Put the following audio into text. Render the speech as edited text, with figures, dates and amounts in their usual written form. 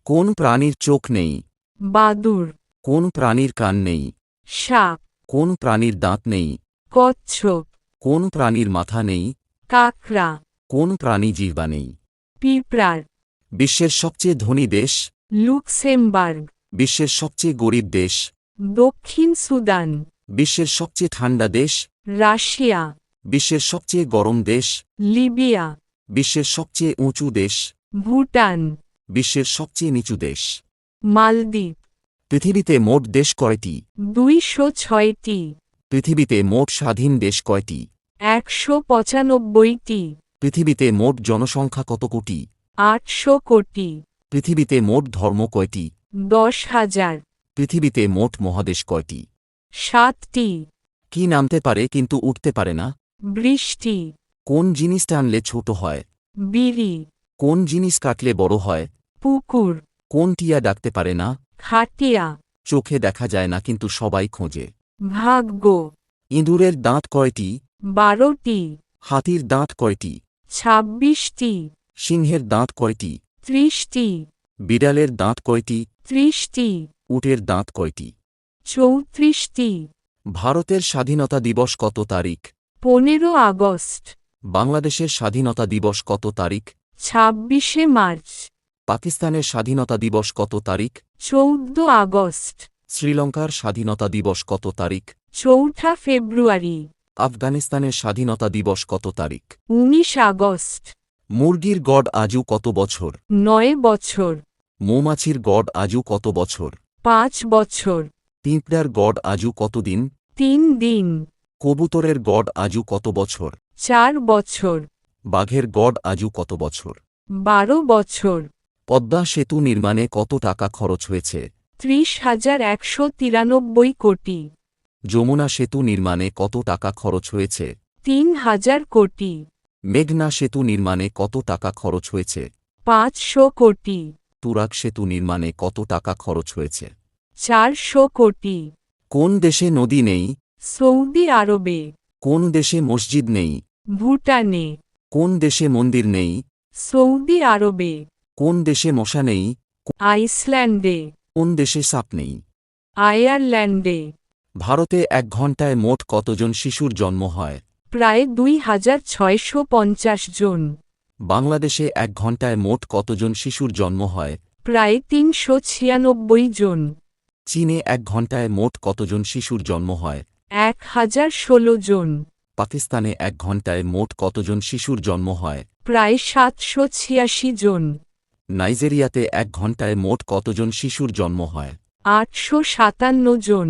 কোন প্রাণীর চোখ নেই? বাদুর। কোন প্রাণীর কান নেই? সাপ। কোন প্রাণীর দাঁত নেই? কচ্ছপ। কোন প্রাণীর মাথা নেই? কাকড়া। কোন প্রাণী জিহ্বা নেই? পিঁপড়ার। বিশ্বের সবচেয়ে ধনী দেশ? লুক্সেমবার্গ। বিশ্বের সবচেয়ে গরিব দেশ? দক্ষিণ সুদান। বিশ্বের সবচেয়ে ঠান্ডা দেশ? রাশিয়া। বিশ্বের সবচেয়ে গরম দেশ? লিবিয়া। বিশ্বের সবচেয়ে উঁচু দেশ? ভুটান। বিশ্বের সবচেয়ে নিচু দেশ? মালদ্বীপ। পৃথিবীতে মোট দেশ কয়টি? 206টি। পৃথিবীতে মোট স্বাধীন দেশ কয়টি? 195টি। পৃথিবীতে মোট জনসংখ্যা কত কোটি? 800 কোটি। পৃথিবীতে মোট ধর্ম কয়টি? 10,000। পৃথিবীতে মোট মহাদেশ কয়টি? 7টি। কি নামতে পারে কিন্তু উঠতে পারে না? বৃষ্টি। কোন জিনিস টানলে ছোট হয়? বিড়ি। কোন জিনিস কাটলে বড় হয়? পুকুর। কোন টিয়া ডাকতে পারে না? খাটিয়া। চোখে দেখা যায় না কিন্তু সবাই খোঁজে। ভাগ্য। ইঁদুরের দাঁত কয়টি? 12টি। হাতির দাঁত কয়টি? 26টি। সিংহের দাঁত কয়টি? 30টি। বিড়ালের দাঁত কয়টি? 30টি। উটের দাঁত কয়টি? 34টি। ভারতের স্বাধীনতা দিবস কত তারিখ? 15 আগস্ট। বাংলাদেশের স্বাধীনতা দিবস কত তারিখ? 26শে মার্চ। পাকিস্তানের স্বাধীনতা দিবস কত তারিখ? 14 আগস্ট। শ্রীলঙ্কার স্বাধীনতা দিবস কত তারিখ? 4 ফেব্রুয়ারি। আফগানিস্তানের স্বাধীনতা দিবস কত তারিখ? 19 আগস্ট। মুরগির গড় আজু কত বছর? 9 বছর। মৌমাছির গড় আজু কত বছর? 5 বছর। পিঁপড়ার গড় আজু কত দিন? 3 দিন। কবুতরের গড় আজু কত বছর? 4 বছর। বাঘের গড় আজু কত বছর? 12 বছর। পদ্মা সেতু নির্মাণে কত টাকা খরচ হয়েছে? 30,193 কোটি। যমুনা সেতু নির্মাণে কত টাকা খরচ হয়েছে? 3,000 কোটি। মেঘনা সেতু নির্মাণে কত টাকা খরচ হয়েছে? 500 কোটি। তুরাগ সেতু নির্মাণে কত টাকা খরচ হয়েছে? 400 কোটি। কোন দেশে নদী নেই? সৌদি আরবে। কোন দেশে মসজিদ নেই? ভুটানে। কোন দেশে মন্দির নেই? সৌদি আরবে। কোন দেশে মশা নেই? আইসল্যান্ডে। কোন দেশে সাপ নেই? আয়ারল্যান্ডে। ভারতে 1 ঘণ্টায় মোট কতজন শিশুর জন্ম হয়? প্রায় 2,650 জন। বাংলাদেশে 1 ঘণ্টায় মোট কতজন শিশুর জন্ম হয়? প্রায় 396 জন। চীনে 1 ঘণ্টায় মোট কতজন শিশুর জন্ম হয়? 1016 জন। পাকিস্তানে 1 ঘণ্টায় মোট কতজন শিশুর জন্ম হয়? প্রায় 786 জন। নাইজেরিয়াতে 1 ঘণ্টায় মোট কতজন শিশুর জন্ম হয়? 857 জন।